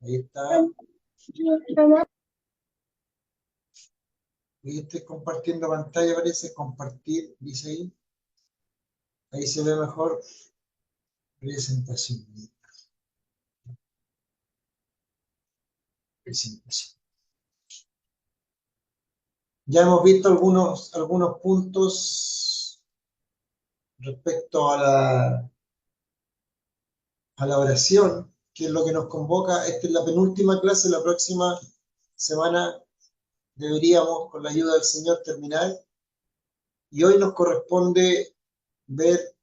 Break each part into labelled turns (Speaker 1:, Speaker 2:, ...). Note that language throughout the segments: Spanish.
Speaker 1: Ahí está. Ahí estoy compartiendo pantalla, parece compartir, dice ahí. Ahí se ve mejor presentación. Presentación. Ya hemos visto algunos puntos respecto a la oración, que es lo que nos convoca. Esta es la penúltima clase, la próxima semana deberíamos, con la ayuda del Señor, terminar. Y hoy nos corresponde ver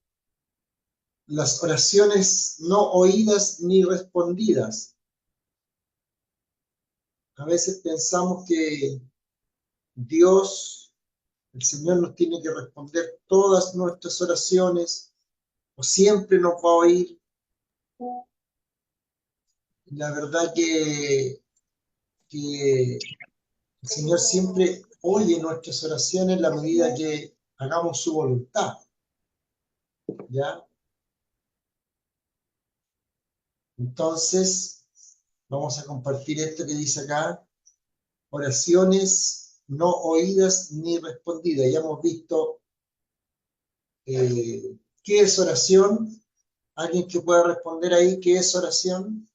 Speaker 1: las oraciones no oídas ni respondidas. A veces pensamos que Dios, el Señor, nos tiene que responder todas nuestras oraciones o siempre nos va a oír. La verdad que el Señor siempre oye nuestras oraciones en la medida que hagamos su voluntad. ¿Ya? Entonces, vamos a compartir esto que dice acá, oraciones no oídas ni respondidas. Ya hemos visto qué es oración. ¿Alguien que pueda responder ahí qué es oración?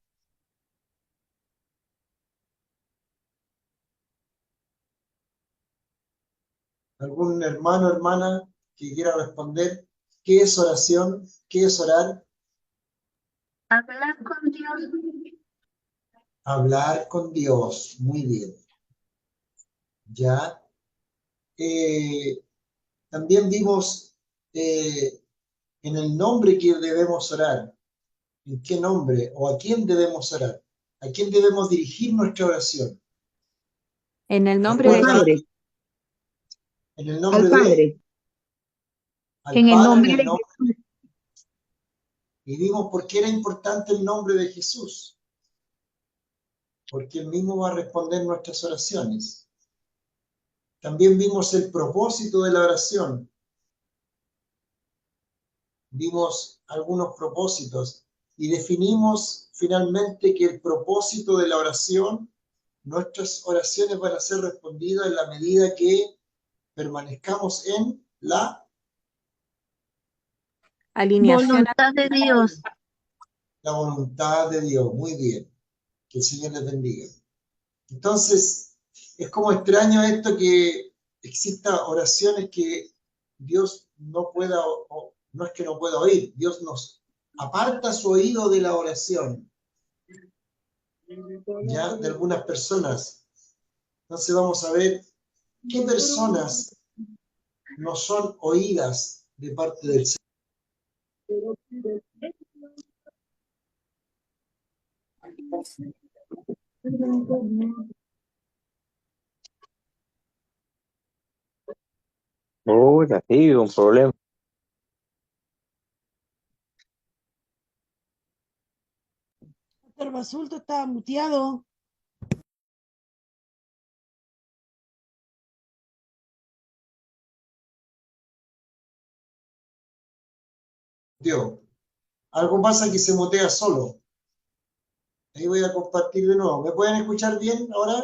Speaker 1: ¿Algún hermano o hermana que quiera responder qué es oración? ¿Qué es orar?
Speaker 2: Hablar con Dios.
Speaker 1: Hablar con Dios. Muy bien. Ya. También vimos en el nombre que debemos orar. ¿En qué nombre o a quién debemos orar? ¿A quién debemos dirigir nuestra oración?
Speaker 3: En el nombre de
Speaker 1: ¿Recuerdan?
Speaker 3: Jesús.
Speaker 1: En el nombre
Speaker 3: Al
Speaker 1: de
Speaker 3: Padre.
Speaker 1: al
Speaker 3: En el
Speaker 1: Padre, en
Speaker 3: nombre
Speaker 1: el
Speaker 3: de
Speaker 1: nombre.
Speaker 3: Jesús.
Speaker 1: Y vimos por qué era importante el nombre de Jesús. Porque Él mismo va a responder nuestras oraciones. También vimos el propósito de la oración. Vimos algunos propósitos y definimos finalmente que el propósito de la oración, nuestras oraciones van a ser respondidas en la medida que permanezcamos en la
Speaker 3: Alineación.
Speaker 2: Voluntad de Dios.
Speaker 1: voluntad de Dios. Muy bien. Que el Señor les bendiga. Entonces, es como extraño esto que exista oraciones que Dios no pueda, o no es que no pueda oír, Dios nos aparta su oído de la oración, ya, de algunas personas. Entonces vamos a ver qué personas no son oídas de parte del Señor.
Speaker 4: Uy, así, un problema.
Speaker 5: El basulto estaba muteado.
Speaker 1: Dios, algo pasa que se mutea solo. Ahí voy a compartir de nuevo. ¿Me pueden escuchar bien ahora?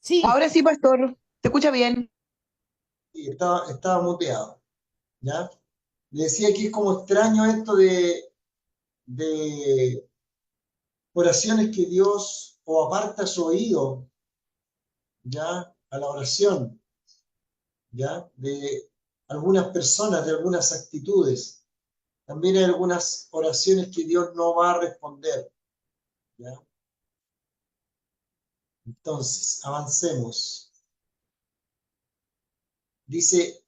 Speaker 5: Sí.
Speaker 6: Ahora sí, pastor, te escucha bien.
Speaker 1: Sí, estaba muteado. ¿Ya? Le decía que es como extraño esto de oraciones que Dios o aparta su oído, ¿ya? A la oración, ¿ya? De algunas personas, de algunas actitudes. También hay algunas oraciones que Dios no va a responder, ¿ya? Entonces, avancemos. Dice,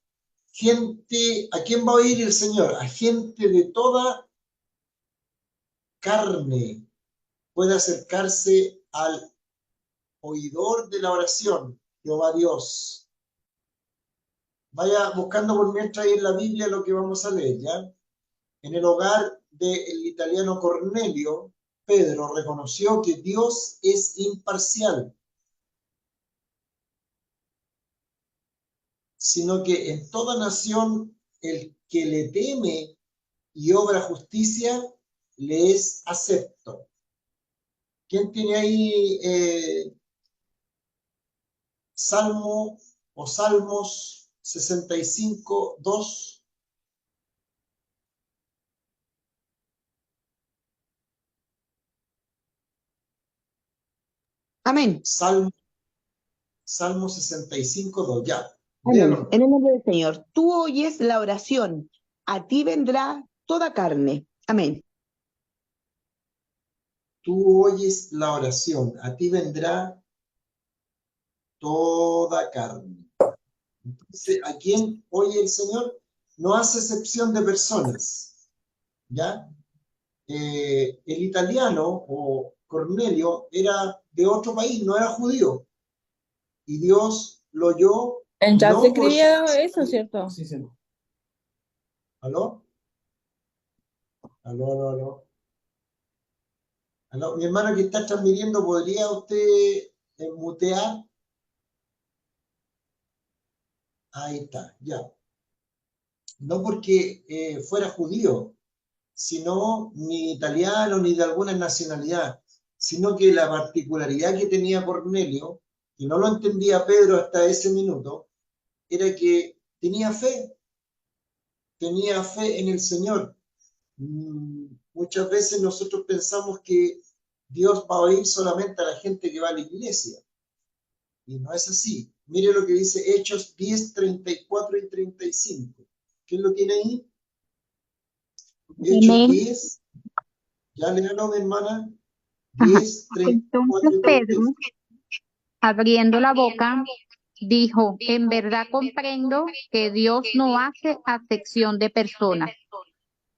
Speaker 1: gente, ¿a quién va a oír el Señor? A gente de toda carne puede acercarse al oidor de la oración, Jehová Dios. Vaya buscando por mientras ahí en la Biblia lo que vamos a leer, ¿ya? En el hogar del italiano Cornelio, Pedro reconoció que Dios es imparcial, sino que en toda nación el que le teme y obra justicia, le es acepto. ¿Quién tiene ahí Salmo o Salmos 65, 2?
Speaker 6: Amén.
Speaker 1: Salmo 65, 2, ya.
Speaker 6: Amén.
Speaker 1: Léalo.
Speaker 6: En el nombre del Señor. Tú oyes la oración. A ti vendrá toda carne. Amén.
Speaker 1: Tú oyes la oración, a ti vendrá toda carne. Entonces, ¿a quién oye el Señor? No hace excepción de personas, ¿ya? El italiano o Cornelio era de otro país, no era judío, y Dios lo oyó
Speaker 7: En chat se
Speaker 1: no por su...
Speaker 7: escribía eso, ¿cierto?
Speaker 8: Sí, sí.
Speaker 1: ¿Aló? ¿Aló, aló, aló? ¿Aló? Mi hermano que está transmitiendo, ¿podría usted mutear? Ahí está, ya. No porque fuera judío, sino ni italiano ni de alguna nacionalidad, sino que la particularidad que tenía Cornelio, y no lo entendía Pedro hasta ese minuto, era que tenía fe en el Señor. Muchas veces nosotros pensamos que Dios va a oír solamente a la gente que va a la iglesia, y no es así. Mire lo que dice Hechos 10, 34 y 35. ¿Quién lo tiene ahí? Hechos
Speaker 2: Amén.
Speaker 1: 10, ya léalo, mi hermana. 10, 34
Speaker 2: Entonces
Speaker 1: y
Speaker 2: Pedro,
Speaker 1: 35.
Speaker 2: abriendo la boca, dijo, en verdad comprendo que Dios no hace acepción de personas,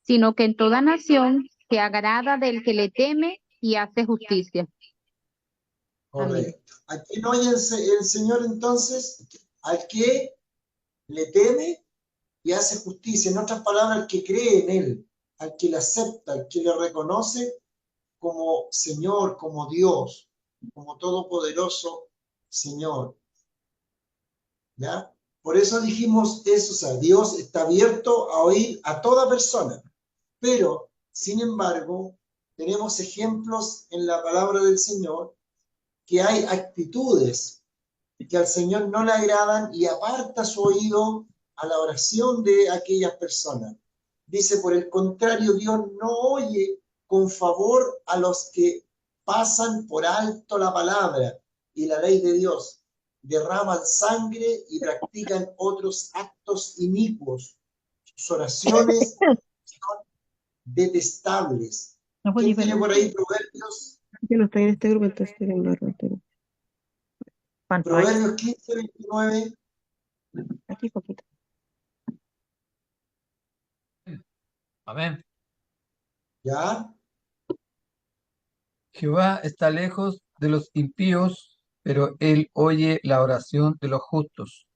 Speaker 2: sino que en toda nación se agrada del que le teme y hace justicia. Amén.
Speaker 1: Correcto. ¿A quién oye el Señor entonces? Al que le teme y hace justicia. En otras palabras, al que cree en Él, al que le acepta, al que le reconoce como Señor, como Dios, como todopoderoso Señor. ¿Ya? Por eso dijimos eso, o sea, Dios está abierto a oír a toda persona. Pero, sin embargo, tenemos ejemplos en la palabra del Señor que hay actitudes que al Señor no le agradan y aparta su oído a la oración de aquellas personas. Dice, por el contrario, Dios no oye con favor a los que pasan por alto la palabra y la ley de Dios, derraman sangre y practican otros actos inicuos. Sus oraciones son detestables. ¿Quién tiene por ahí Proverbios?
Speaker 9: Yo no estoy en este grupo, entonces
Speaker 1: Proverbios 15, 29.
Speaker 9: aquí poquito.
Speaker 8: Amén.
Speaker 1: ¿Ya?
Speaker 8: Jehová está lejos de los impíos, pero él oye la oración de los justos.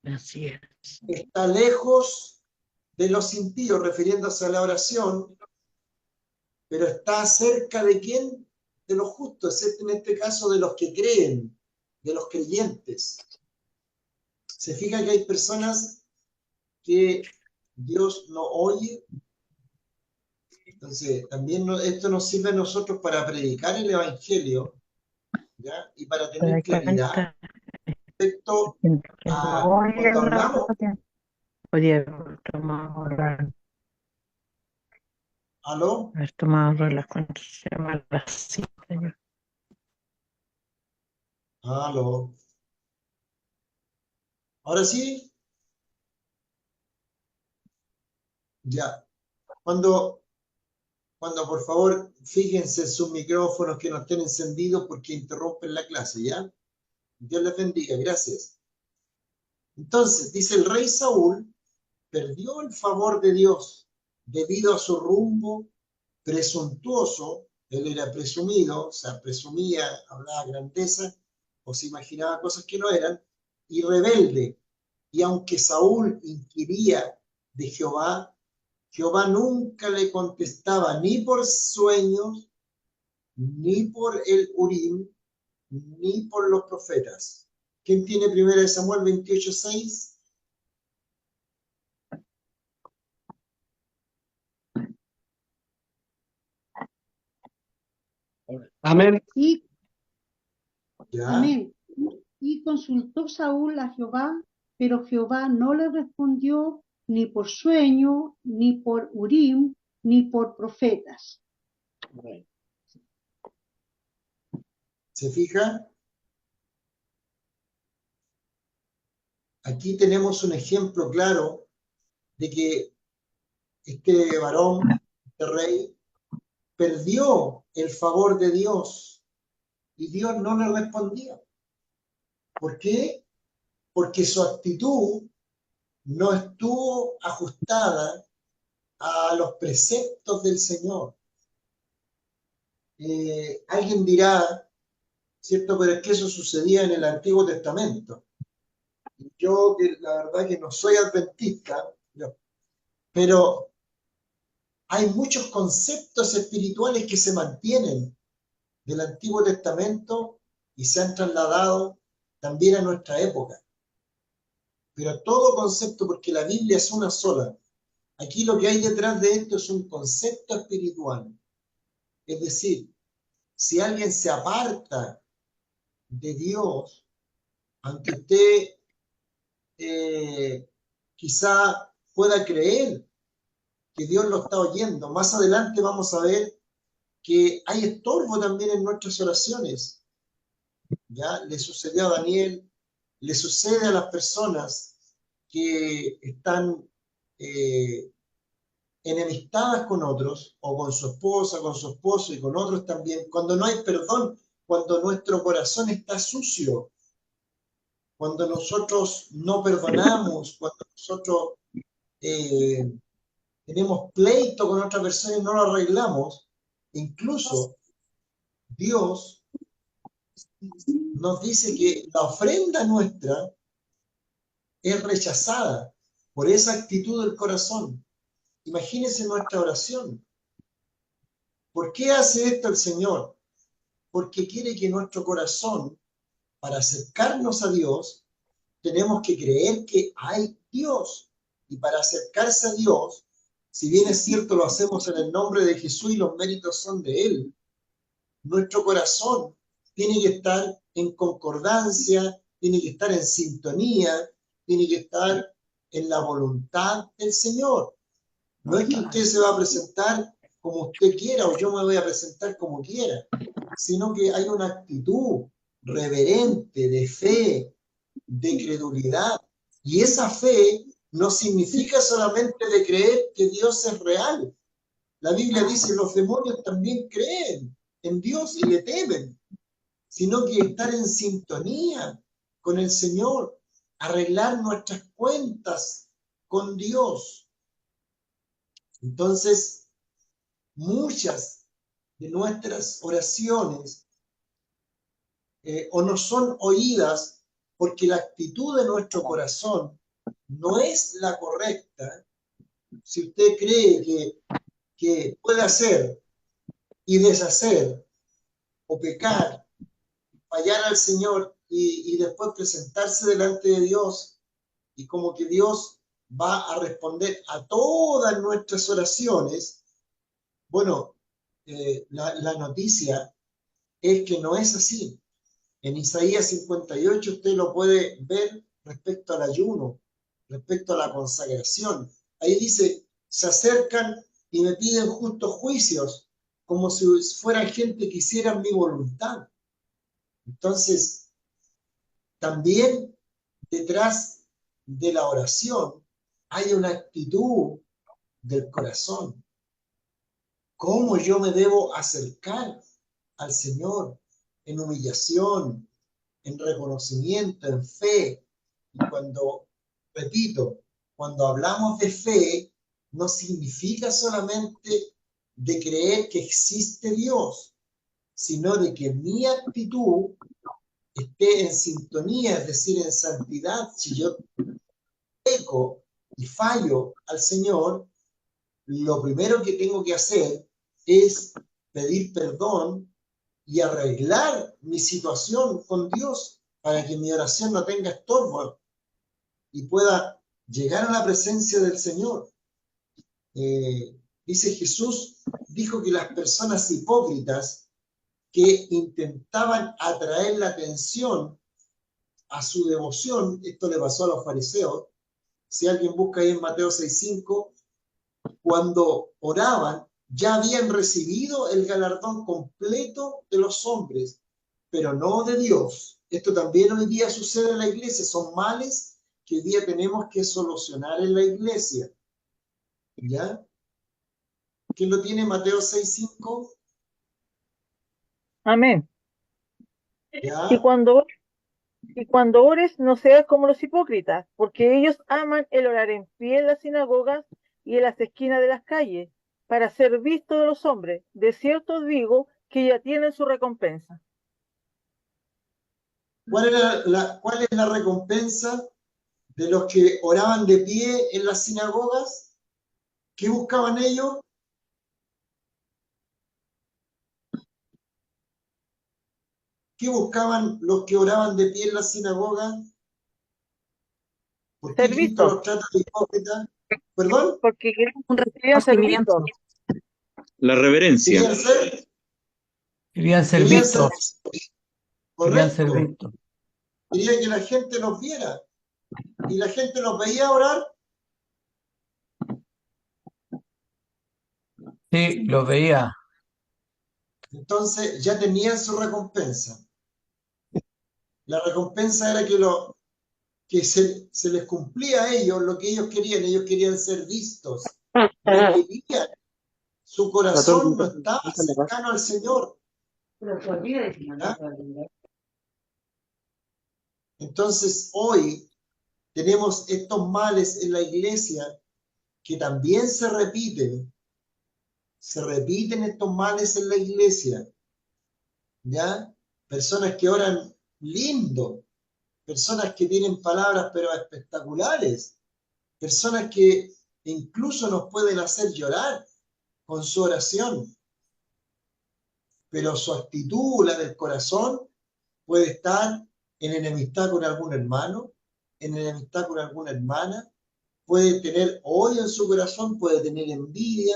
Speaker 9: Así es.
Speaker 1: Está lejos de los impíos, refiriéndose a la oración, pero está cerca de quién? De los justos, en este caso de los que creen, de los creyentes. Se fija que hay personas que Dios no oye. Entonces, también esto nos sirve a nosotros para predicar el Evangelio, ¿ya? Y para tener claridad respecto a cuando hablamos.
Speaker 9: Oye, toma orar.
Speaker 1: ¿Aló?
Speaker 9: Toma orar las cuentas. Se llama la cita.
Speaker 1: ¿Aló? ¿Ahora sí? Ya. Cuando por favor, fíjense en sus micrófonos que no estén encendidos porque interrumpen la clase, ¿ya? Dios les bendiga, gracias. Entonces, dice el rey Saúl, perdió el favor de Dios debido a su rumbo presuntuoso. Él era presumido, o sea, presumía, hablaba grandeza, o se imaginaba cosas que no eran, y rebelde. Y aunque Saúl inquiría de Jehová, Jehová nunca le contestaba ni por sueños, ni por el Urim, ni por los profetas. ¿Quién tiene 1 Samuel 28:6?
Speaker 7: Amén.
Speaker 10: Y,
Speaker 1: ¿Ya?
Speaker 10: amén. Y consultó Saúl a Jehová, pero Jehová no le respondió ni por sueño, ni por Urim, ni por profetas.
Speaker 1: ¿Se fija? Aquí tenemos un ejemplo claro de que este varón, este rey, perdió el favor de Dios y Dios no le respondía. ¿Por qué? Porque su actitud no estuvo ajustada a los preceptos del Señor. Alguien dirá, ¿cierto? Pero es que eso sucedía en el Antiguo Testamento. Yo, la verdad que no soy adventista, pero hay muchos conceptos espirituales que se mantienen del Antiguo Testamento y se han trasladado también a nuestra época. Pero todo concepto, porque la Biblia es una sola. Aquí lo que hay detrás de esto es un concepto espiritual. Es decir, si alguien se aparta de Dios, aunque usted quizá pueda creer que Dios lo está oyendo, más adelante vamos a ver que hay estorbo también en nuestras oraciones. ¿Ya? Le sucedió a Daniel, le sucede a las personas que están enemistadas con otros, o con su esposa, con su esposo y con otros también, cuando no hay perdón, cuando nuestro corazón está sucio, cuando nosotros no perdonamos, cuando nosotros tenemos pleito con otra persona y no lo arreglamos, incluso Dios nos dice que la ofrenda nuestra es rechazada por esa actitud del corazón. Imagínense nuestra oración. ¿Por qué hace esto el Señor? Porque quiere que nuestro corazón, para acercarnos a Dios, tenemos que creer que hay Dios. Y para acercarse a Dios, si bien es cierto lo hacemos en el nombre de Jesús y los méritos son de Él, nuestro corazón tiene que estar en concordancia, tiene que estar en sintonía, tiene que estar en la voluntad del Señor. No es que usted se va a presentar como usted quiera o yo me voy a presentar como quiera, sino que hay una actitud reverente, de fe, de credulidad. Y esa fe no significa solamente de creer que Dios es real. La Biblia dice, los demonios también creen en Dios y le temen, sino que estar en sintonía con el Señor, arreglar nuestras cuentas con Dios. Entonces, muchas de nuestras oraciones o no son oídas porque la actitud de nuestro corazón no es la correcta. Si usted cree que puede hacer y deshacer o pecar, fallar al Señor y después presentarse delante de Dios y como que Dios va a responder a todas nuestras oraciones, bueno, la noticia es que no es así. En Isaías 58 usted lo puede ver respecto al ayuno, respecto a la consagración. Ahí dice, se acercan y me piden justos juicios, como si fueran gente que hiciera mi voluntad. Entonces, también detrás de la oración hay una actitud del corazón. ¿Cómo yo me debo acercar al Señor en humillación, en reconocimiento, en fe? Y cuando, repito, cuando hablamos de fe, no significa solamente de creer que existe Dios, sino de que mi actitud esté en sintonía, es decir, en santidad. Si yo peco y fallo al Señor, lo primero que tengo que hacer es pedir perdón y arreglar mi situación con Dios para que mi oración no tenga estorbo y pueda llegar a la presencia del Señor. Dice Jesús, dijo que las personas hipócritas que intentaban atraer la atención a su devoción. Esto le pasó a los fariseos. Si alguien busca ahí en Mateo 6:5, cuando oraban, ya habían recibido el galardón completo de los hombres, pero no de Dios. Esto también hoy día sucede en la iglesia. Son males que hoy día tenemos que solucionar en la iglesia. ¿Ya? ¿Quién lo tiene? Mateo 6:5.
Speaker 7: Amén.
Speaker 1: ¿Ya?
Speaker 7: Y cuando ores, no seas como los hipócritas, porque ellos aman el orar en pie en las sinagogas y en las esquinas de las calles, para ser vistos de los hombres. De cierto os digo que ya tienen su recompensa.
Speaker 1: ¿Cuál es la recompensa de los que oraban de pie en las sinagogas? ¿Qué buscaban ellos? ¿Qué buscaban los que oraban de pie en las sinagogas? ¿Por qué
Speaker 7: Ser
Speaker 1: Cristo
Speaker 7: vistos,
Speaker 1: los trata de hípocritas? ¿Perdón?
Speaker 7: porque
Speaker 3: Un
Speaker 7: querían ser
Speaker 3: reconocimiento.
Speaker 7: vistos.
Speaker 11: La reverencia.
Speaker 1: ¿Querían ser?
Speaker 8: Querían ser
Speaker 1: Querían ser
Speaker 8: vistos, querían ser
Speaker 1: correcto.
Speaker 8: vistos.
Speaker 1: Querían que la gente los viera. Y la gente los veía orar.
Speaker 8: Sí, los veía.
Speaker 1: Entonces ya tenían su recompensa. La recompensa era que se les cumplía a ellos lo que ellos querían ser vistos. No querían. Su corazón no estaba cercano al Señor. ¿Ya? Entonces hoy tenemos estos males en la iglesia que también se repiten. Se repiten estos males en la iglesia. ¿Ya? Personas que oran lindo, personas que tienen palabras pero espectaculares, personas que incluso nos pueden hacer llorar con su oración, pero su actitud, la del corazón, puede estar en enemistad con algún hermano, en enemistad con alguna hermana, puede tener odio en su corazón, puede tener envidia,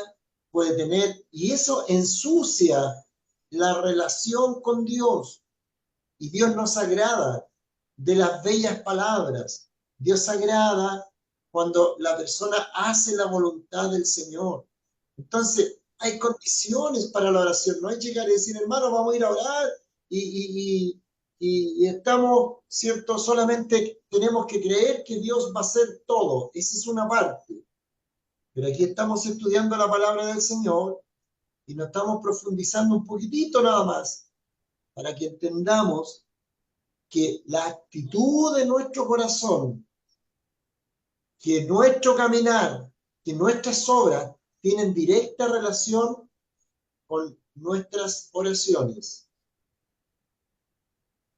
Speaker 1: puede tener, y eso ensucia la relación con Dios. Y Dios nos agrada de las bellas palabras. Dios agrada cuando la persona hace la voluntad del Señor. Entonces, hay condiciones para la oración. No hay llegar y decir, hermano, vamos a ir a orar y estamos, ¿cierto? Solamente tenemos que creer que Dios va a hacer todo. Esa es una parte. Pero aquí estamos estudiando la palabra del Señor y nos estamos profundizando un poquitito nada más para que entendamos que la actitud de nuestro corazón, que nuestro caminar, que nuestras obras tienen directa relación con nuestras oraciones.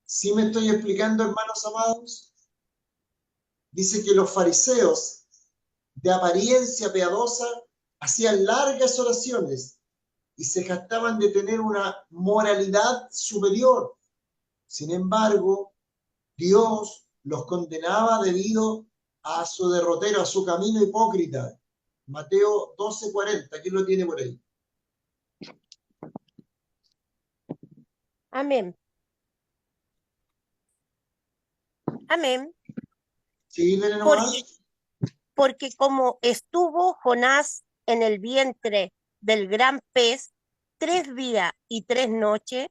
Speaker 1: ¿Sí me estoy explicando, hermanos amados? Dice que los fariseos, de apariencia piadosa, hacían largas oraciones y se jactaban de tener una moralidad superior. Sin embargo, Dios los condenaba debido a su derrotero, a su camino hipócrita. Mateo 12:40, ¿quién lo tiene por ahí?
Speaker 12: Amén. Amén.
Speaker 1: Sí, dele nomás.
Speaker 12: Porque como estuvo Jonás en el vientre del gran pez 3 días y 3 noches,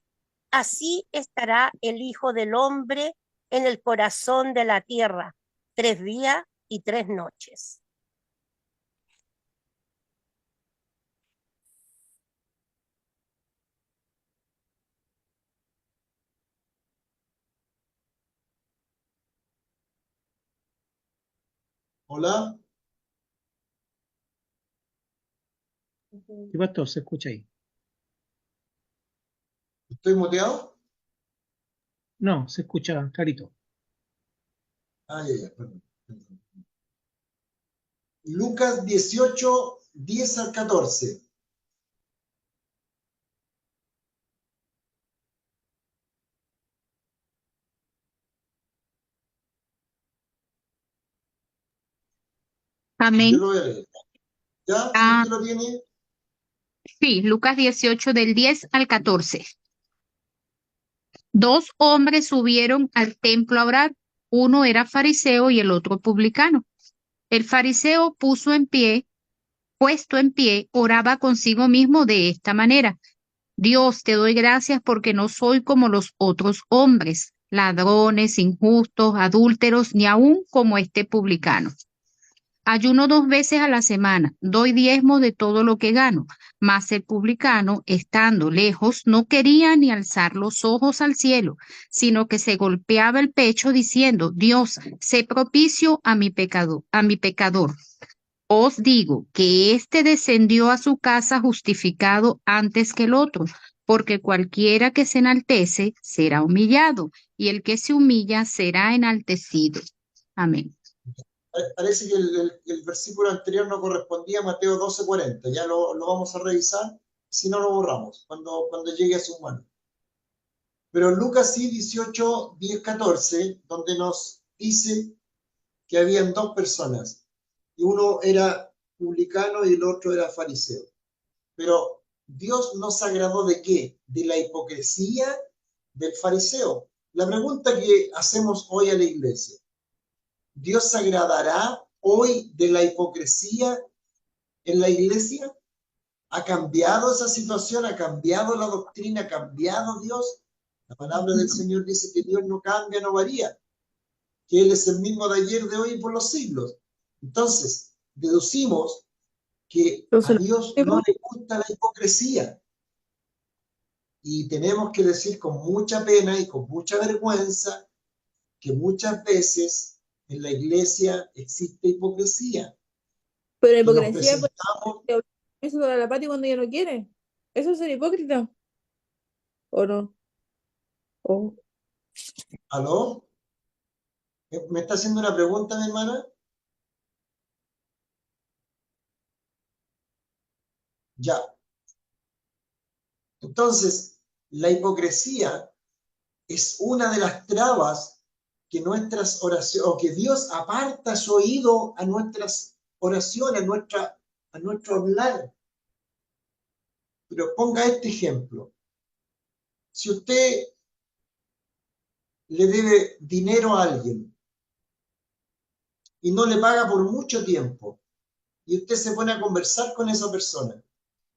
Speaker 12: así estará el Hijo del Hombre en el corazón de la tierra 3 días y 3 noches.
Speaker 1: Hola.
Speaker 13: ¿Qué pasó? ¿Se escucha ahí?
Speaker 1: ¿Estoy muteado?
Speaker 13: No, se escucha clarito.
Speaker 1: Ah, ya, perdón. Lucas 18, 10 al 14.
Speaker 2: Amén.
Speaker 1: Yo lo voy a leer. ¿Ya? ¿Sí que lo tiene?
Speaker 2: Sí, Lucas 18 del 10 al 14. 2 hombres subieron al templo a orar. Uno era fariseo y el otro publicano. El fariseo puesto en pie, oraba consigo mismo de esta manera: Dios, te doy gracias porque no soy como los otros hombres, ladrones, injustos, adúlteros, ni aun como este publicano. Ayuno 2 veces a la semana, doy diezmo de todo lo que gano. Mas el publicano, estando lejos, no quería ni alzar los ojos al cielo, sino que se golpeaba el pecho diciendo: Dios, sé propicio a mi pecador. Os digo que éste descendió a su casa justificado antes que el otro, porque cualquiera que se enaltece será humillado, y el que se humilla será enaltecido. Amén.
Speaker 1: Parece que el versículo anterior no correspondía a Mateo 12:40. Ya lo vamos a revisar, si no lo borramos cuando llegue a sus manos. Pero Lucas sí, 18, 10, 14, donde nos dice que habían 2 personas, y uno era publicano y el otro era fariseo. Pero Dios no se agradó ¿de qué? De la hipocresía del fariseo. La pregunta que hacemos hoy a la iglesia: ¿Dios se agradará hoy de la hipocresía en la iglesia? ¿Ha cambiado esa situación? ¿Ha cambiado la doctrina? ¿Ha cambiado Dios? La palabra del Señor dice que Dios no cambia, no varía, que Él es el mismo de ayer, de hoy y por los siglos. Entonces, deducimos que a Dios no le gusta la hipocresía. Y tenemos que decir con mucha pena y con mucha vergüenza que muchas veces en la iglesia existe hipocresía.
Speaker 11: Pero la
Speaker 1: Que nos
Speaker 11: hipocresía es
Speaker 1: presentamos.
Speaker 11: eso para la Pati cuando ella no quiere. ¿Eso es ser hipócrita? ¿O no? ¿O?
Speaker 1: ¿Aló? ¿Me está haciendo una pregunta, mi hermana? Ya. Entonces, la hipocresía es una de las trabas que nuestras oraciones, o que Dios aparta su oído a nuestras oraciones, a nuestro hablar. Pero ponga este ejemplo. Si usted le debe dinero a alguien y no le paga por mucho tiempo, y usted se pone a conversar con esa persona,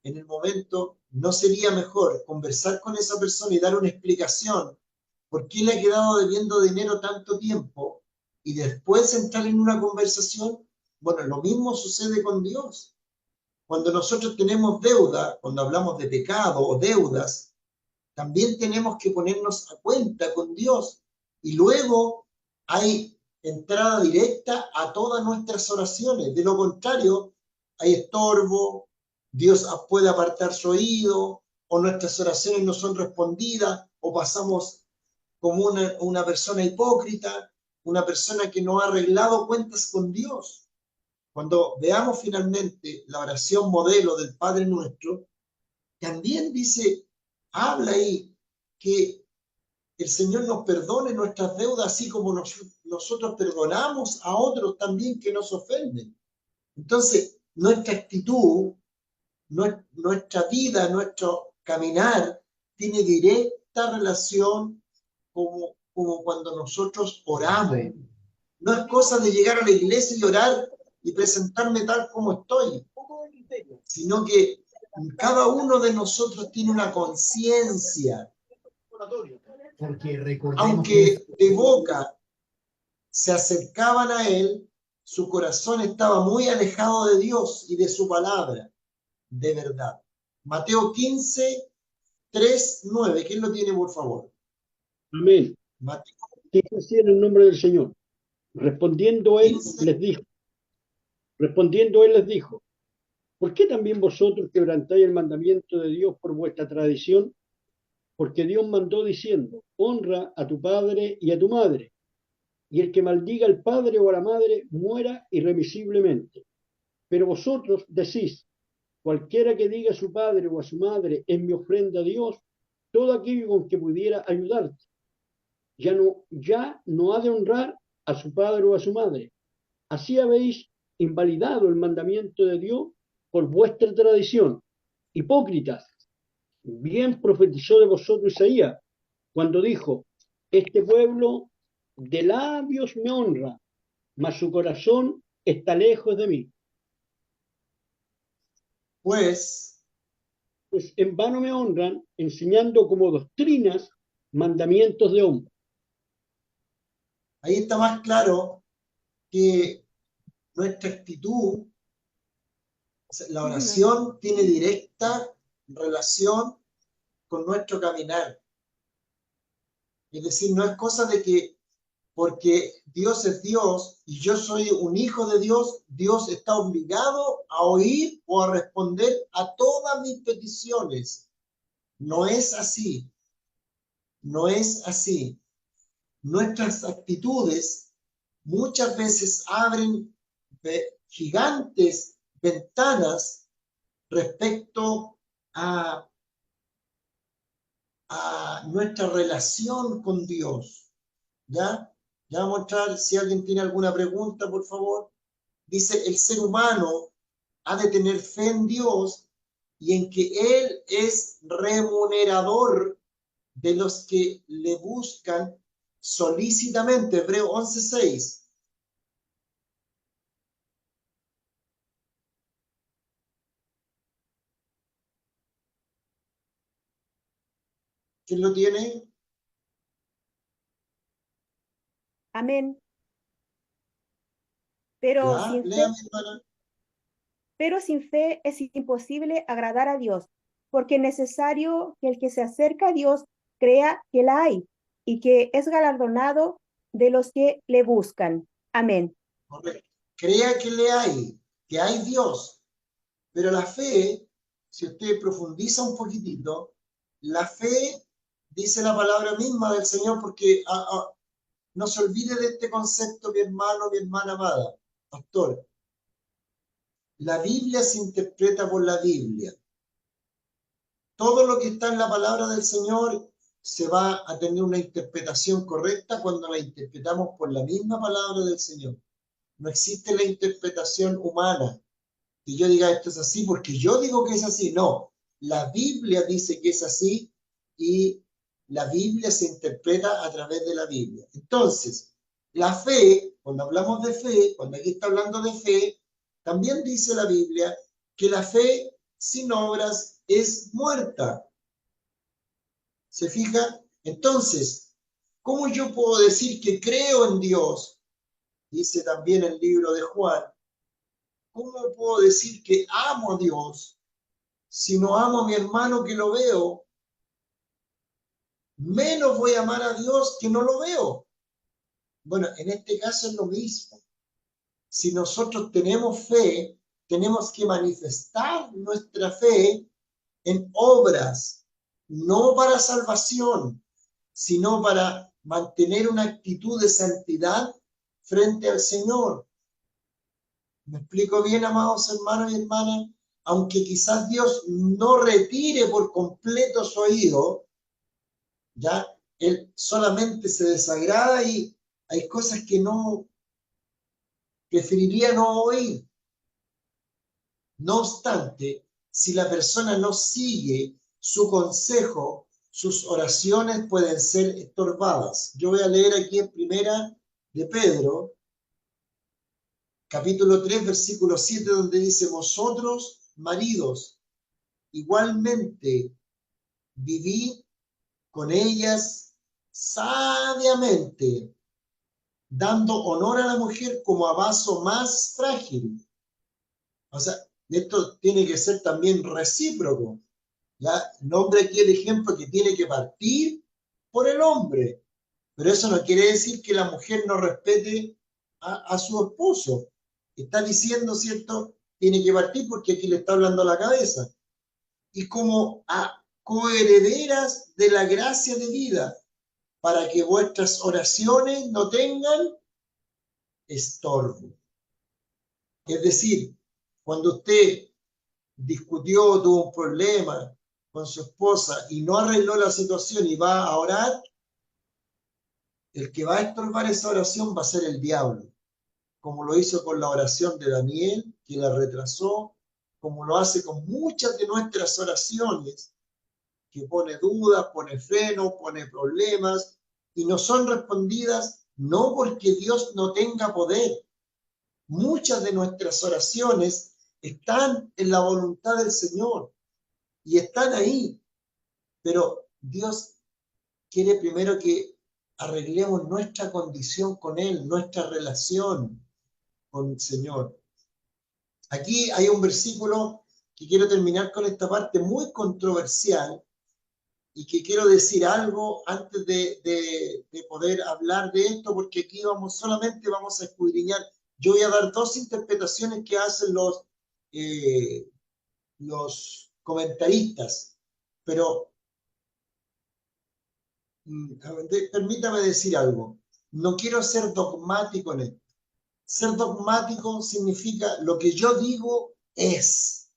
Speaker 1: en el momento, ¿no sería mejor conversar con esa persona y dar una explicación por qué le ha quedado debiendo dinero tanto tiempo y después entrar en una conversación? Bueno, lo mismo sucede con Dios. Cuando nosotros tenemos deuda, cuando hablamos de pecado o deudas, también tenemos que ponernos a cuenta con Dios. Y luego hay entrada directa a todas nuestras oraciones. De lo contrario, hay estorbo, Dios puede apartar su oído, o nuestras oraciones no son respondidas, o pasamos como una persona hipócrita, una persona que no ha arreglado cuentas con Dios. Cuando veamos finalmente la oración modelo del Padre Nuestro, también dice, habla ahí, que el Señor nos perdone nuestras deudas, así como nosotros perdonamos a otros también que nos ofenden. Entonces, nuestra actitud, nuestra vida, nuestro caminar, tiene directa relación como cuando nosotros oramos. No es cosa de llegar a la iglesia y orar y presentarme tal como estoy, sino que cada uno de nosotros tiene una conciencia. Aunque de boca se acercaban a él, su corazón estaba muy alejado de Dios y de su palabra, de verdad. Mateo 15, 3, 9. ¿Quién lo tiene, por favor?
Speaker 14: Amén.
Speaker 1: Mateo.
Speaker 14: Dice así en el nombre del Señor. Respondiendo él les dijo, ¿por qué también vosotros quebrantáis el mandamiento de Dios por vuestra tradición? Porque Dios mandó diciendo, honra a tu padre y a tu madre, y el que maldiga al padre o a la madre muera irremisiblemente. Pero vosotros decís, cualquiera que diga a su padre o a su madre es mi ofrenda a Dios, todo aquello con que pudiera ayudarte, ya no ha de honrar a su padre o a su madre. Así habéis invalidado el mandamiento de Dios por vuestra tradición. Hipócritas, bien profetizó de vosotros Isaías, cuando dijo, este pueblo de labios me honra, mas su corazón está lejos de mí.
Speaker 1: Pues
Speaker 14: Pues en vano me honran, enseñando como doctrinas mandamientos de hombres.
Speaker 1: ahí está más claro que nuestra actitud, o sea, la oración tiene directa relación con nuestro caminar. Es decir, no es cosa de que porque Dios es Dios y yo soy un hijo de Dios, Dios está obligado a oír o a responder a todas mis peticiones. No es así. No es así. Nuestras actitudes muchas veces abren gigantes ventanas respecto a nuestra relación con Dios. ¿Ya? Ya vamos a mostrar si alguien tiene alguna pregunta, por favor. Dice, el ser humano ha de tener fe en Dios y en que Él es remunerador de los que le buscan solícitamente. Hebreo 11:6. ¿Quién lo tiene?
Speaker 15: Amén. Pero
Speaker 1: Ya,
Speaker 15: sin fe,
Speaker 1: lea, mi hermana.
Speaker 15: pero sin fe es imposible agradar a Dios, porque es necesario que el que se acerca a Dios crea que la hay y que es galardonado de los que le buscan. Amén.
Speaker 1: Correcto. Crea que hay Dios. Pero la fe, si usted profundiza un poquitito, la fe dice la palabra misma del Señor, porque no se olvide de este concepto, mi hermano, mi hermana amada, pastor. La Biblia se interpreta por la Biblia. Todo lo que está en la palabra del Señor se va a tener una interpretación correcta cuando la interpretamos por la misma palabra del Señor. No existe la interpretación humana. Que yo diga esto es así porque yo digo que es así. No, la Biblia dice que es así y la Biblia se interpreta a través de la Biblia. Entonces, la fe, cuando hablamos de fe, cuando aquí está hablando de fe, también dice la Biblia que la fe sin obras es muerta. ¿Se fija? Entonces, ¿cómo yo puedo decir que creo en Dios? Dice también el libro de Juan. ¿Cómo puedo decir que amo a Dios si no amo a mi hermano que lo veo? Menos voy a amar a Dios que no lo veo. Bueno, en este caso es lo mismo. Si nosotros tenemos fe, tenemos que manifestar nuestra fe en obras, no para salvación, sino para mantener una actitud de santidad frente al Señor. ¿Me explico bien, amados hermanos y hermanas? Aunque quizás Dios no retire por completo su oído, ya, Él solamente se desagrada y hay cosas que no, preferiría no oír. No obstante, si la persona no sigue su consejo, sus oraciones pueden ser estorbadas. Yo voy a leer aquí en Primera de Pedro, capítulo 3, versículo 7, donde dice, vosotros, maridos, igualmente vivid con ellas sabiamente, dando honor a la mujer como a vaso más frágil. O sea, esto tiene que ser también recíproco. ¿Ya? Nombre aquí el ejemplo que tiene que partir por el hombre. Pero eso no quiere decir que la mujer no respete a su esposo. Está diciendo, ¿cierto? Tiene que partir porque aquí le está hablando a la cabeza. Y como a coherederas de la gracia de vida, para que vuestras oraciones no tengan estorbo. Es decir, cuando usted discutió, tuvo un problema con su esposa y no arregló la situación y va a orar, el que va a estorbar esa oración va a ser el diablo, como lo hizo con la oración de Daniel, que la retrasó, como lo hace con muchas de nuestras oraciones, que pone dudas, pone freno, pone problemas, y no son respondidas no porque Dios no tenga poder. Muchas de nuestras oraciones están en la voluntad del Señor y están ahí, pero Dios quiere primero que arreglemos nuestra condición con Él, nuestra relación con el Señor. Aquí hay un versículo que quiero terminar con esta parte muy controversial y que quiero decir algo antes de poder hablar de esto, porque aquí solamente vamos a escudriñar. Yo voy a dar dos interpretaciones que hacen los comentaristas, pero permítame decir algo. No quiero ser dogmático en esto. Ser dogmático significa lo que yo digo es.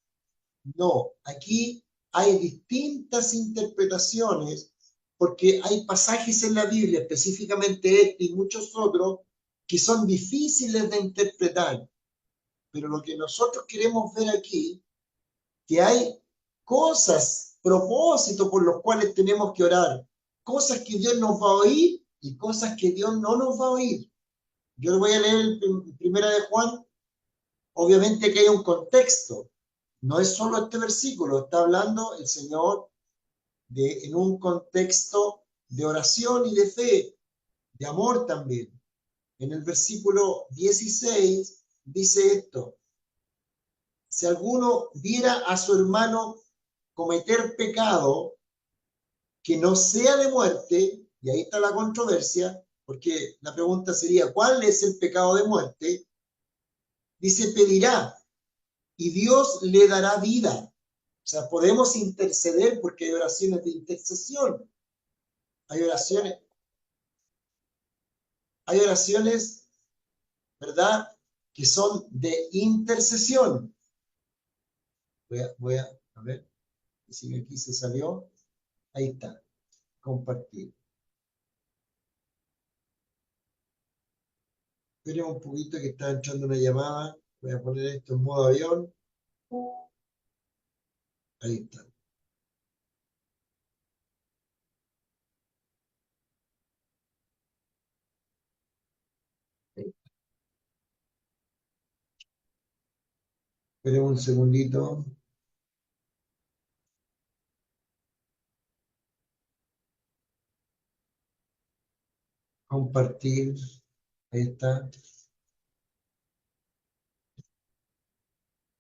Speaker 1: No, aquí hay distintas interpretaciones porque hay pasajes en la Biblia, específicamente este y muchos otros, que son difíciles de interpretar. Pero lo que nosotros queremos ver aquí, que hay cosas, propósitos por los cuales tenemos que orar, cosas que Dios nos va a oír y cosas que Dios no nos va a oír. Yo le voy a leer Primera de Juan. Obviamente que hay un contexto. No es solo este versículo, está hablando el Señor en un contexto de oración y de fe, de amor también. En el versículo 16 dice esto: si alguno viera a su hermano cometer pecado que no sea de muerte, y ahí está la controversia, porque la pregunta sería, ¿cuál es el pecado de muerte? Dice, pedirá, y Dios le dará vida. O sea, podemos interceder porque hay oraciones de intercesión. Hay oraciones, ¿verdad?, que son de intercesión. Voy a ver, si aquí se salió. Ahí está, compartir. Esperemos un poquito que está entrando una llamada. Voy a poner esto en modo avión. Ahí está. Esperemos un segundito. Compartir. Ahí está.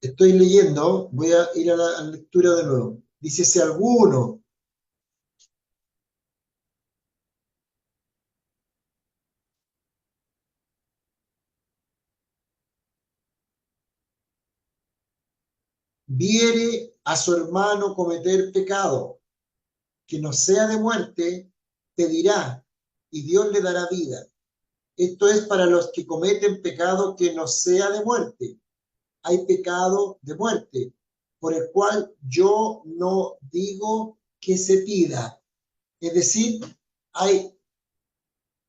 Speaker 1: Estoy leyendo, voy a ir a la lectura de nuevo. Dice, si alguno viere a su hermano cometer pecado que no sea de muerte, pedirá y Dios le dará vida. Esto es para los que cometen pecado que no sea de muerte. Hay pecado de muerte, por el cual yo no digo que se pida. Es decir, hay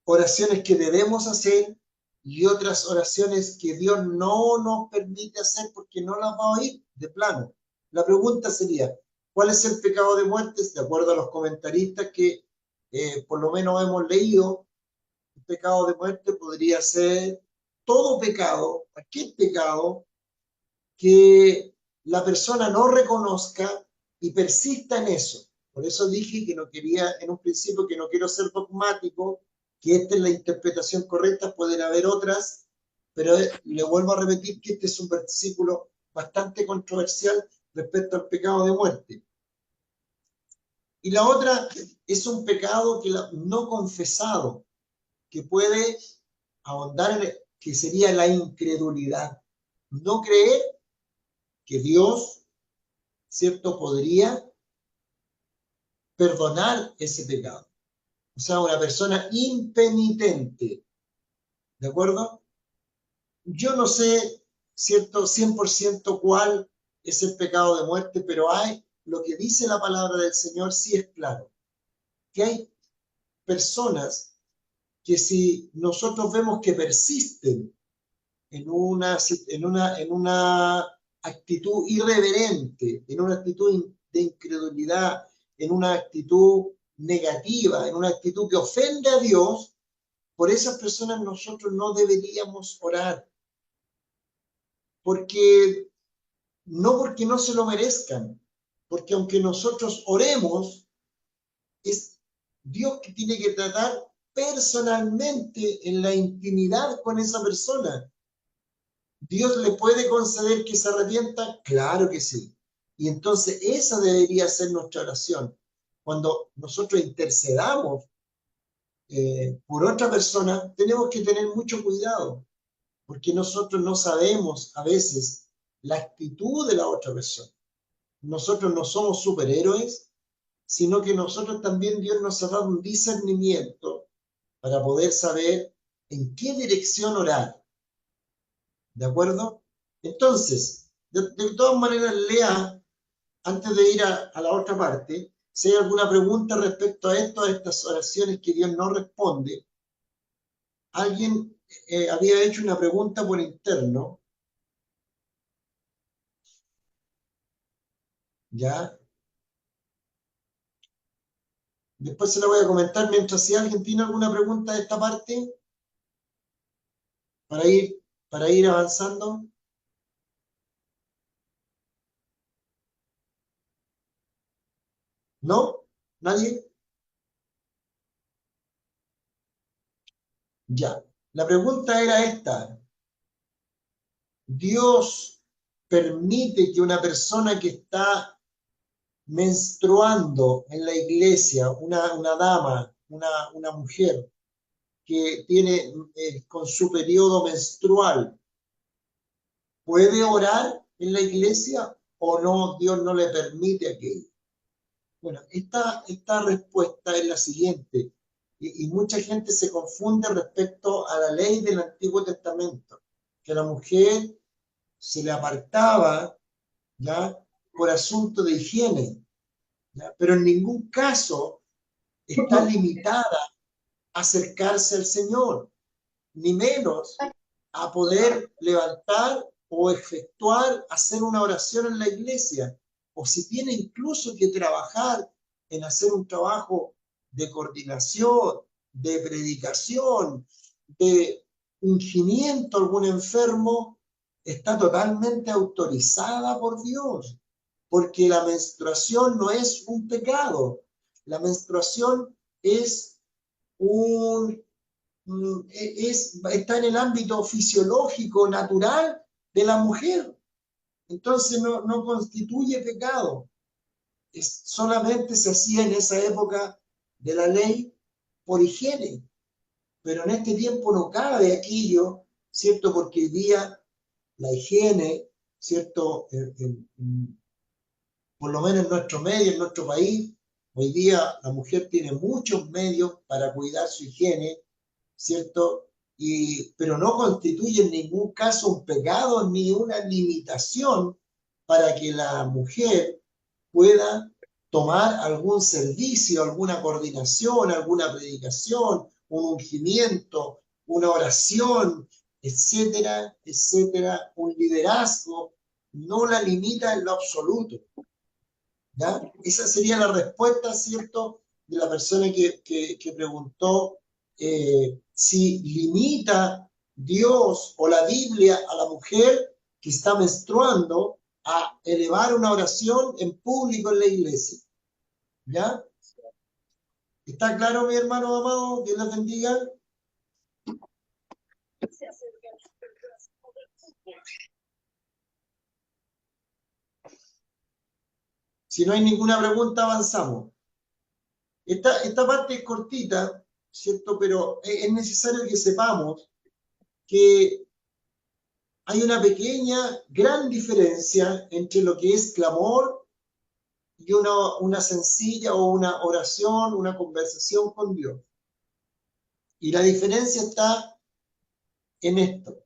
Speaker 1: oraciones que debemos hacer y otras oraciones que Dios no nos permite hacer porque no las va a oír de plano. La pregunta sería, ¿cuál es el pecado de muerte? De acuerdo a los comentaristas que por lo menos hemos leído, el pecado de muerte podría ser todo pecado, cualquier pecado que la persona no reconozca y persista en eso. Por eso dije que no quería, en un principio, que no quiero ser dogmático, que esta es la interpretación correcta, pueden haber otras, pero le vuelvo a repetir que este es un versículo bastante controversial respecto al pecado de muerte. Y la otra es un pecado no confesado, que puede ahondar que sería la incredulidad. No creer que Dios, ¿cierto?, podría perdonar ese pecado. O sea, una persona impenitente. ¿De acuerdo? Yo no sé, ¿cierto?, 100% cuál es el pecado de muerte, pero lo que dice la palabra del Señor sí es claro. Que hay personas que si nosotros vemos que persisten en una actitud irreverente, en una actitud de incredulidad, en una actitud negativa, en una actitud que ofende a Dios, por esas personas nosotros no deberíamos orar. No porque no se lo merezcan, porque aunque nosotros oremos, es Dios que tiene que tratar personalmente en la intimidad con esa persona. ¿Dios le puede conceder que se arrepienta? Claro que sí. Y entonces esa debería ser nuestra oración. Cuando nosotros intercedamos por otra persona, tenemos que tener mucho cuidado, porque nosotros no sabemos a veces la actitud de la otra persona. Nosotros no somos superhéroes, sino que nosotros también Dios nos ha dado un discernimiento para poder saber en qué dirección orar. ¿De acuerdo? Entonces, de todas maneras, lea, antes de ir a la otra parte, si hay alguna pregunta respecto a esto, a estas oraciones que Dios no responde. Alguien había hecho una pregunta por interno. ¿Ya? Después se la voy a comentar mientras si alguien tiene alguna pregunta de esta parte para ir avanzando. ¿No? ¿Nadie? Ya. La pregunta era esta. ¿Dios permite que una persona que está menstruando en la iglesia, una dama, una mujer que tiene con su periodo menstrual, puede orar en la iglesia o no? Dios no le permite aquello. Bueno, esta respuesta es la siguiente, y mucha gente se confunde respecto a la ley del Antiguo Testamento, que la mujer se le apartaba, ¿ya?, por asunto de higiene, ¿ya?, pero en ningún caso está limitada a acercarse al Señor, ni menos a poder levantar o efectuar, hacer una oración en la iglesia, o si tiene incluso que trabajar en hacer un trabajo de coordinación, de predicación, de ungimiento a algún enfermo, está totalmente autorizada por Dios, porque la menstruación no es un pecado. La menstruación está en el ámbito fisiológico, natural de la mujer. Entonces no constituye pecado. Solamente se hacía en esa época de la ley por higiene. Pero en este tiempo no cabe aquello, ¿cierto? Porque hoy día la higiene, ¿cierto? Por lo menos en nuestro medio, en nuestro país, hoy día la mujer tiene muchos medios para cuidar su higiene, ¿cierto? Pero no constituye en ningún caso un pecado ni una limitación para que la mujer pueda tomar algún servicio, alguna coordinación, alguna predicación, un ungimiento, una oración, etcétera, etcétera, un liderazgo, no la limita en lo absoluto. ¿Ya? Esa sería la respuesta, ¿cierto?, de la persona que preguntó si limita Dios o la Biblia a la mujer que está menstruando a elevar una oración en público en la iglesia. ¿Ya? ¿Está claro, mi hermano amado? Dios les bendiga. Si no hay ninguna pregunta, avanzamos. Esta parte es cortita, ¿cierto? Pero es necesario que sepamos que hay una gran diferencia entre lo que es clamor y una sencilla o una oración, una conversación con Dios. Y la diferencia está en esto.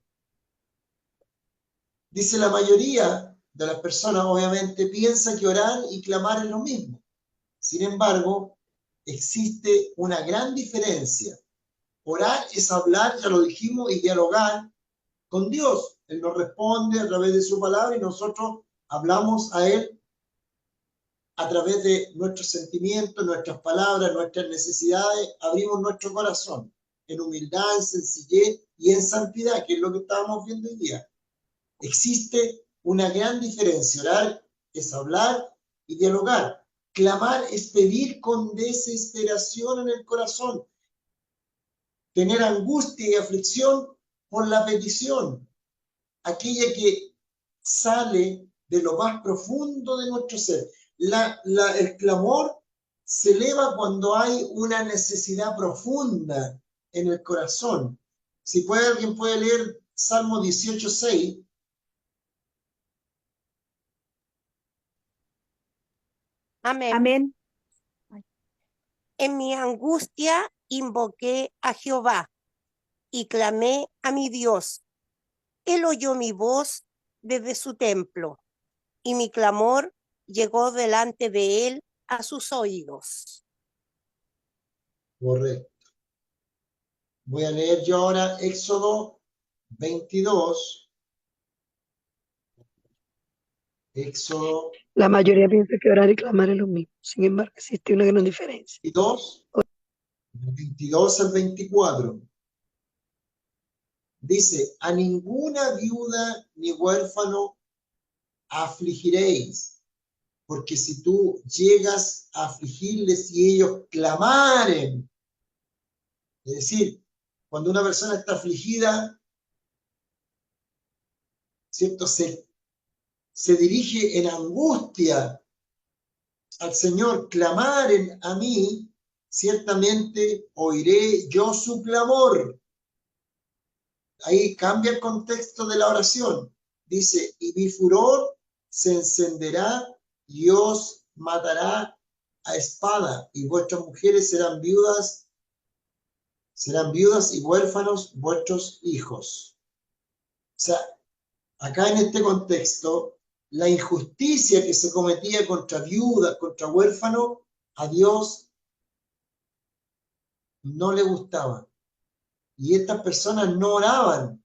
Speaker 1: Dice, la mayoría de las personas obviamente piensa que orar y clamar es lo mismo. Sin embargo, existe una gran diferencia. Orar es hablar, ya lo dijimos, y dialogar con Dios. Él nos responde a través de su palabra y nosotros hablamos a Él a través de nuestros sentimientos, nuestras palabras, nuestras necesidades, abrimos nuestro corazón en humildad, en sencillez y en santidad, que es lo que estábamos viendo hoy día. Existe una gran diferencia. Orar es hablar y dialogar. Clamar es pedir con desesperación en el corazón. Tener angustia y aflicción por la petición, aquella que sale de lo más profundo de nuestro ser. El clamor se eleva cuando hay una necesidad profunda en el corazón. Si puede, alguien puede leer Salmo 18:6.
Speaker 12: Amén.
Speaker 15: Amén.
Speaker 12: En mi angustia invoqué a Jehová y clamé a mi Dios. Él oyó mi voz desde su templo y mi clamor llegó delante de él a sus oídos.
Speaker 1: Correcto. Voy a leer yo ahora Éxodo 22. Éxodo.
Speaker 16: La mayoría piensa que orar y clamar es lo mismo. Sin embargo, existe una gran diferencia.
Speaker 1: 22 al 24. Dice, a ninguna viuda ni huérfano afligiréis, porque si tú llegas a afligirles y ellos clamaren, es decir, cuando una persona está afligida, ¿cierto? Se dirige en angustia al Señor, clamaren a mí, ciertamente oiré yo su clamor. Ahí cambia el contexto de la oración. Dice, y mi furor se encenderá y os matará a espada, y vuestras mujeres serán viudas y huérfanos vuestros hijos. O sea, acá en este contexto, la injusticia que se cometía contra viudas, contra huérfanos, a Dios no le gustaba. Y estas personas no oraban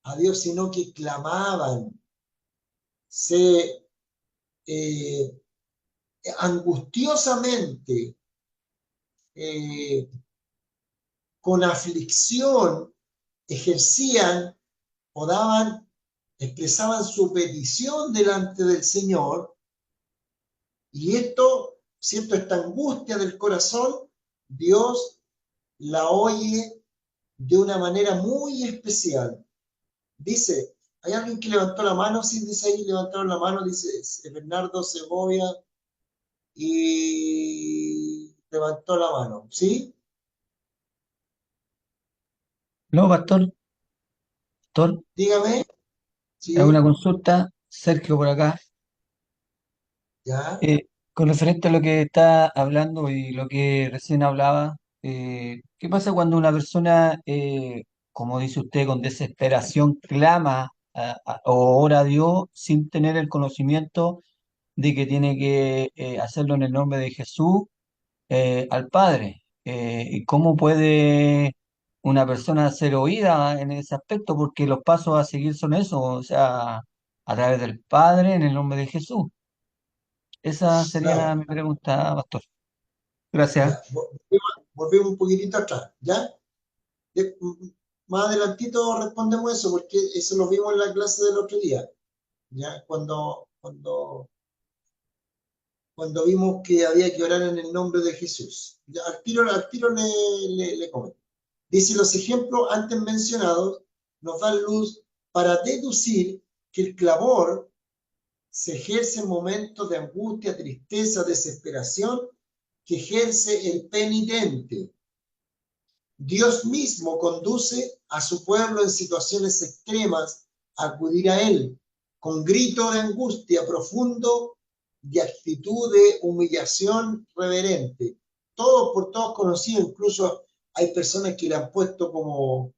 Speaker 1: a Dios, sino que clamaban. Se angustiosamente, con aflicción, ejercían o expresaban su petición delante del Señor, y esto, ¿cierto? Esta angustia del corazón, Dios la oye de una manera muy especial. Dice, ¿hay alguien que levantó la mano? Sí, dice ahí, levantaron la mano, dice Bernardo Segovia, y levantó la mano, ¿sí?
Speaker 8: No, pastor. Pastor,
Speaker 1: Dígame. Sí.
Speaker 8: hago una consulta. Sergio por acá.
Speaker 1: Ya.
Speaker 8: Con referente a lo que está hablando y lo que recién hablaba, ¿qué pasa cuando una persona, como dice usted, con desesperación clama o ora a Dios sin tener el conocimiento de que tiene que hacerlo en el nombre de Jesús al Padre? ¿Y cómo puede una persona ser oída en ese aspecto? Porque los pasos a seguir son esos, o sea, a través del Padre en el nombre de Jesús. Esa sería
Speaker 1: Claro.
Speaker 8: mi pregunta, pastor. Gracias.
Speaker 1: Ya. Volvemos un poquitito atrás, ¿ya? Más adelantito respondemos eso, porque eso lo vimos en la clase del otro día, ¿ya? Cuando vimos que había que orar en el nombre de Jesús. Ya, al tiro le comento. Dice, los ejemplos antes mencionados nos dan luz para deducir que el clamor se ejerce en momentos de angustia, tristeza, desesperación, que ejerce el penitente. Dios mismo conduce a su pueblo en situaciones extremas a acudir a Él, con grito de angustia profundo y actitud de humillación reverente. Todos por todos conocidos, incluso hay personas que le han puesto como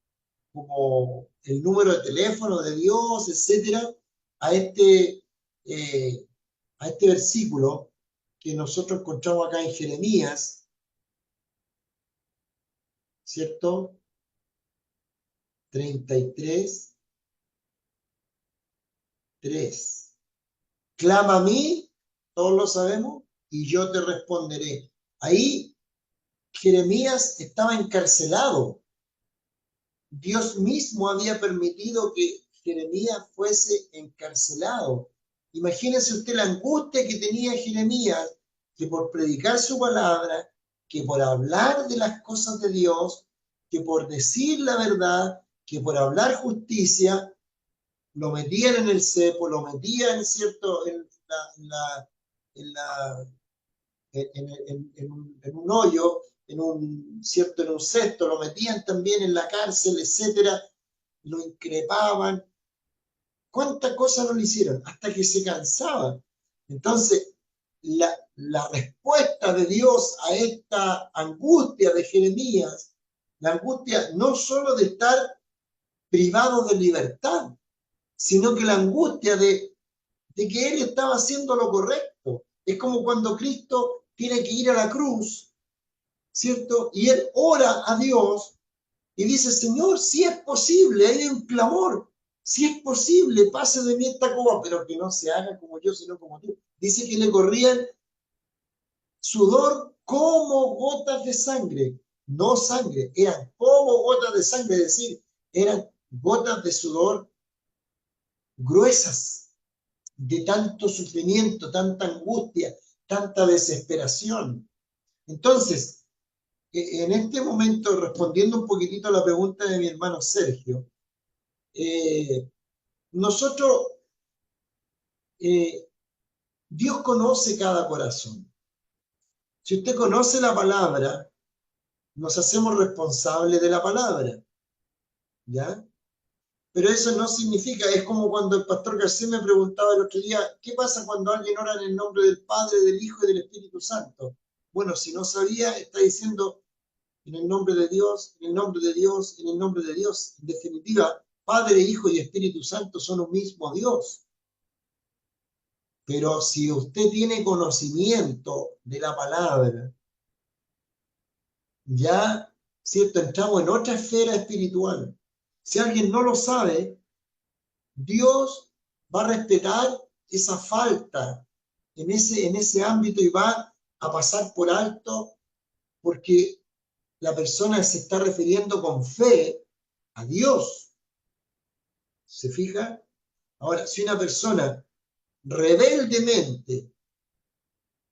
Speaker 1: el número de teléfono de Dios, etcétera, a este versículo que nosotros encontramos acá en Jeremías, ¿cierto? 33, 3. Clama a mí todos lo sabemos, y yo te responderé. Ahí Jeremías estaba encarcelado. Dios mismo había permitido que Jeremías fuese encarcelado. Imagínese usted la angustia que tenía Jeremías, que por predicar su palabra, que por hablar de las cosas de Dios, que por decir la verdad, que por hablar justicia, lo metían en el cepo, lo metían, ¿cierto?, en un hoyo, ¿cierto?, en un cesto, lo metían también en la cárcel, etcétera, lo increpaban. ¿Cuántas cosas no le hicieron? Hasta que se cansaba. Entonces, la respuesta de Dios a esta angustia de Jeremías, la angustia no solo de estar privado de libertad, sino que la angustia de que él estaba haciendo lo correcto. Es como cuando Cristo tiene que ir a la cruz, ¿cierto? Y él ora a Dios y dice, Señor, si es posible, hay un clamor, si es posible, pase de mí esta copa, pero que no se haga como yo, sino como tú. Dice que le corrían sudor como gotas de sangre, no sangre, eran como gotas de sangre, es decir, eran gotas de sudor gruesas, de tanto sufrimiento, tanta angustia, tanta desesperación. Entonces, en este momento, respondiendo un poquitito a la pregunta de mi hermano Sergio, nosotros, Dios conoce cada corazón. Si usted conoce la palabra, nos hacemos responsables de la palabra, ¿ya? Pero eso no significa, es como cuando el pastor García me preguntaba el otro día, ¿qué pasa cuando alguien ora en el nombre del Padre, del Hijo y del Espíritu Santo? Bueno, si no sabía, está diciendo en el nombre de Dios, en el nombre de Dios, en el nombre de Dios. En definitiva, Padre, Hijo y Espíritu Santo son un mismo Dios. Pero si usted tiene conocimiento de la palabra, ya, ¿cierto? Entramos en otra esfera espiritual. Si alguien no lo sabe, Dios va a respetar esa falta en ese ámbito y va a pasar por alto porque la persona se está refiriendo con fe a Dios. ¿Se fija? Ahora, si una persona rebeldemente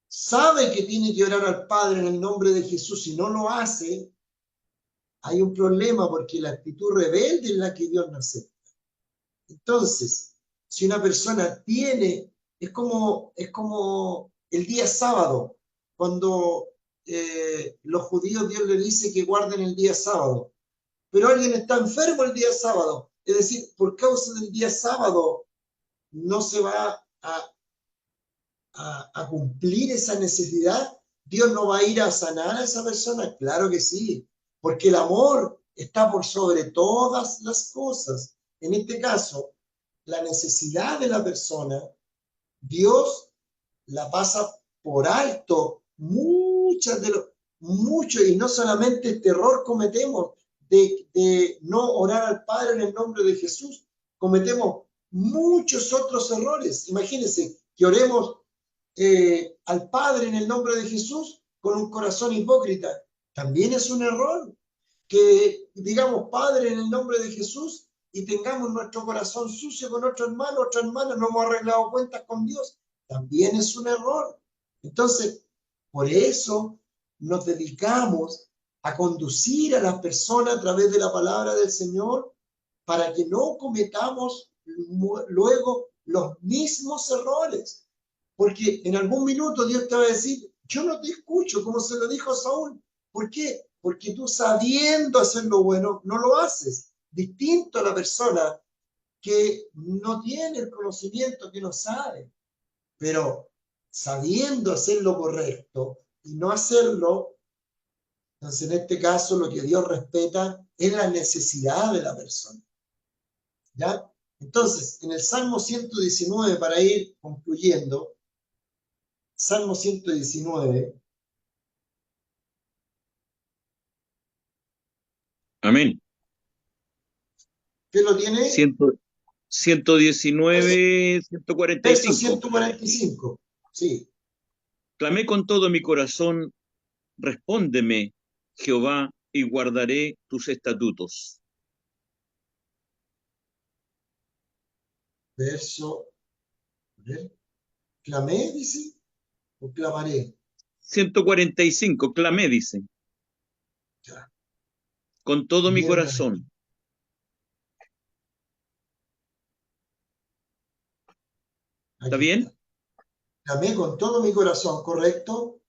Speaker 1: sabe que tiene que orar al Padre en el nombre de Jesús y no lo hace, hay un problema porque la actitud rebelde es la que Dios no acepta. Entonces, si una persona tiene, es como el día sábado, cuando los judíos Dios les dice que guarden el día sábado, pero alguien está enfermo el día sábado, es decir, por causa del día sábado no se va a cumplir esa necesidad, Dios no va a ir a sanar a esa persona, claro que sí, porque el amor está por sobre todas las cosas. En este caso, la necesidad de la persona, Dios la pasa por alto mucho, y no solamente este error cometemos de no orar al Padre en el nombre de Jesús, cometemos muchos otros errores. Imagínense que oremos al Padre en el nombre de Jesús con un corazón hipócrita. También es un error. Que digamos Padre en el nombre de Jesús y tengamos nuestro corazón sucio con otro hermano, otra hermana, no hemos arreglado cuentas con Dios. También es un error. Entonces, por eso nos dedicamos a conducir a las personas a través de la palabra del Señor para que no cometamos luego los mismos errores. Porque en algún minuto Dios te va a decir, yo no te escucho, como se lo dijo a Saúl. ¿Por qué? Porque tú sabiendo hacer lo bueno, no lo haces. Distinto a la persona que no tiene el conocimiento, que no sabe. Pero sabiendo hacer lo correcto y no hacerlo, entonces en este caso lo que Dios respeta es la necesidad de la persona. ¿Ya? Entonces, en el Salmo 119, para ir concluyendo, Salmo 119.
Speaker 17: Amén.
Speaker 1: ¿Qué lo tiene?
Speaker 17: 119,
Speaker 1: Verso
Speaker 17: 145.
Speaker 1: 145. Sí.
Speaker 17: Clamé con todo mi corazón, respóndeme, Jehová, y guardaré tus estatutos.
Speaker 1: Verso, a ver, clamé, dice, o clamaré.
Speaker 17: 145, clamé, dice.
Speaker 1: Ya.
Speaker 17: Con todo mi
Speaker 1: Bien,
Speaker 17: corazón. ¿Está
Speaker 1: aquí
Speaker 17: bien?
Speaker 1: está. Clamé con todo mi corazón, ¿correcto?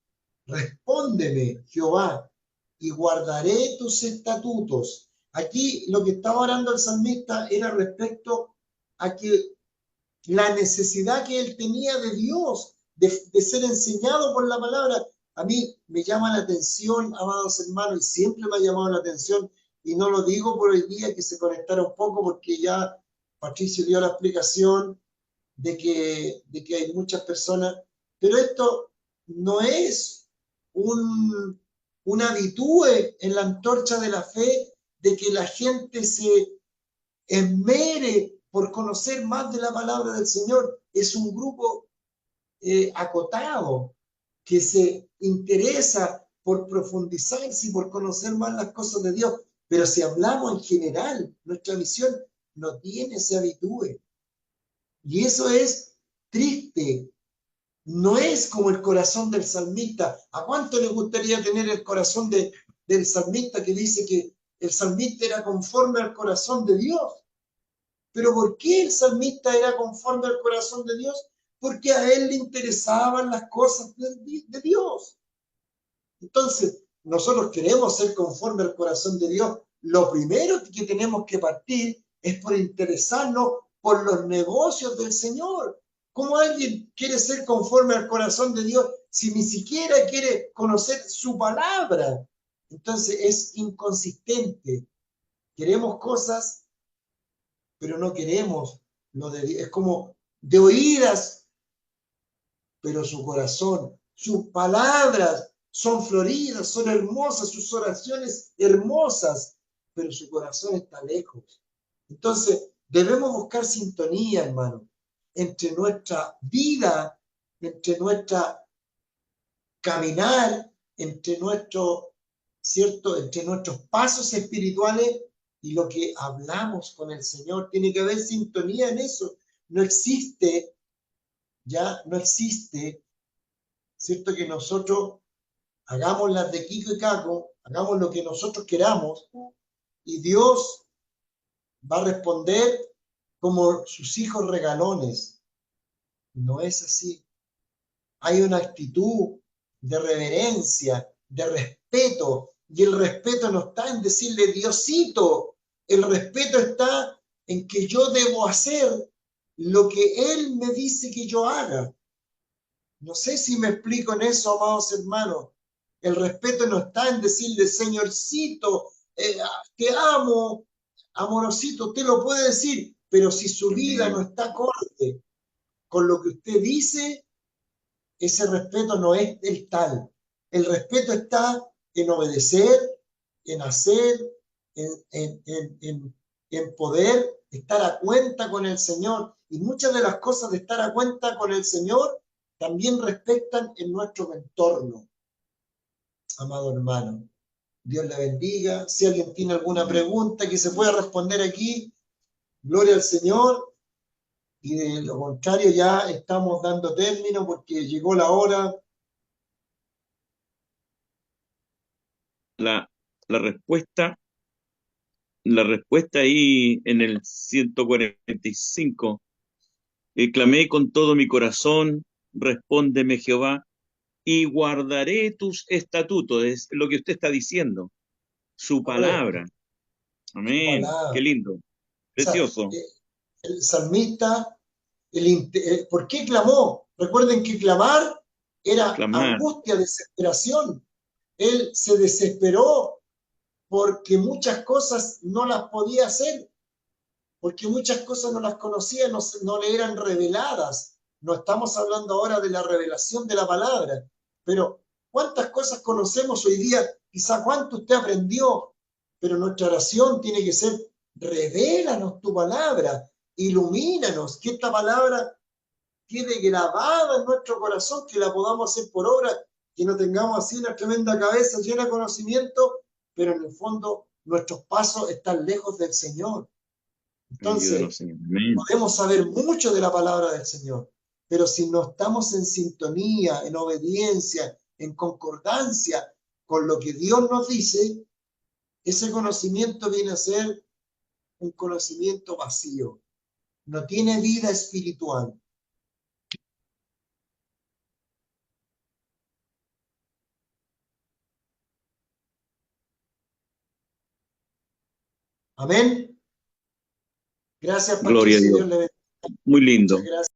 Speaker 1: Respóndeme, Jehová, y guardaré tus estatutos. Aquí lo que estaba orando el salmista era respecto a que la necesidad que él tenía de Dios, de ser enseñado por la palabra. A mí me llama la atención, amados hermanos, y siempre me ha llamado la atención, y no lo digo por hoy día que se conectara un poco, porque ya Patricio dio la explicación de que hay muchas personas, pero esto no es una habitúe en la antorcha de la fe de que la gente se esmere por conocer más de la palabra del Señor. Es un grupo acotado que se interesa por profundizarse y por conocer más las cosas de Dios. Pero si hablamos en general, nuestra misión no tiene ese habitúe. Y eso es triste. No es como el corazón del salmista. ¿A cuánto le gustaría tener el corazón del salmista que dice que el salmista era conforme al corazón de Dios? ¿Pero por qué el salmista era conforme al corazón de Dios? Porque a él le interesaban las cosas de Dios. Entonces, nosotros queremos ser conforme al corazón de Dios. Lo primero que tenemos que partir es por interesarnos por los negocios del Señor. ¿Cómo alguien quiere ser conforme al corazón de Dios si ni siquiera quiere conocer su palabra? Entonces es inconsistente. Queremos cosas, pero no queremos lo de Dios. Es como de oídas, pero su corazón, sus palabras son floridas, son hermosas, sus oraciones hermosas, pero su corazón está lejos. Entonces, debemos buscar sintonía, hermano, entre nuestra vida, entre nuestra caminar, entre ¿cierto? Entre nuestros pasos espirituales y lo que hablamos con el Señor. Tiene que haber sintonía en eso. No existe, ¿cierto? Que nosotros hagamos las de Kiko y Caco, hagamos lo que nosotros queramos y Dios va a responder como sus hijos regalones. No es así. Hay una actitud de reverencia, de respeto, y el respeto no está en decirle Diosito, el respeto está en que yo debo hacer lo que Él me dice que yo haga. No sé si me explico en eso, amados hermanos. El respeto no está en decirle, Señorcito, te amo, amorosito, usted lo puede decir, pero si su vida no está acorde con lo que usted dice, ese respeto no es el tal. El respeto está en obedecer, en hacer, en poder estar a cuenta con el Señor. Y muchas de las cosas de estar a cuenta con el Señor también respectan en nuestro entorno. Amado hermano, Dios le bendiga. Si alguien tiene alguna pregunta que se pueda responder aquí, gloria al Señor. Y de lo contrario ya estamos dando término porque llegó la hora.
Speaker 17: La respuesta ahí en el 145, clamé con todo mi corazón, respóndeme Jehová, y guardaré tus estatutos, es lo que usted está diciendo, su palabra. Amén, qué lindo, precioso.
Speaker 1: O sea, el salmista, ¿por qué clamó? Recuerden que clamar era angustia, desesperación. Él se desesperó porque muchas cosas no las podía hacer, porque muchas cosas no las conocía, no le eran reveladas. No estamos hablando ahora de la revelación de la palabra, pero ¿cuántas cosas conocemos hoy día? Quizá cuánto usted aprendió, pero nuestra oración tiene que ser, revélanos tu palabra, ilumínanos, que esta palabra quede grabada en nuestro corazón, que la podamos hacer por obra, que no tengamos así una tremenda cabeza llena de conocimiento, pero en el fondo nuestros pasos están lejos del Señor.
Speaker 17: Ayúdanos,
Speaker 1: Entonces,
Speaker 17: Señor. Amén.
Speaker 1: podemos saber mucho de la palabra del Señor, pero si no estamos en sintonía, en obediencia, en concordancia con lo que Dios nos dice, ese conocimiento viene a ser un conocimiento vacío. No tiene vida espiritual. Amén. Gracias,
Speaker 17: Gloria a
Speaker 1: Patricia.
Speaker 17: Dios.
Speaker 1: Dios le bendiga.
Speaker 17: Muy lindo.
Speaker 1: Muchas gracias.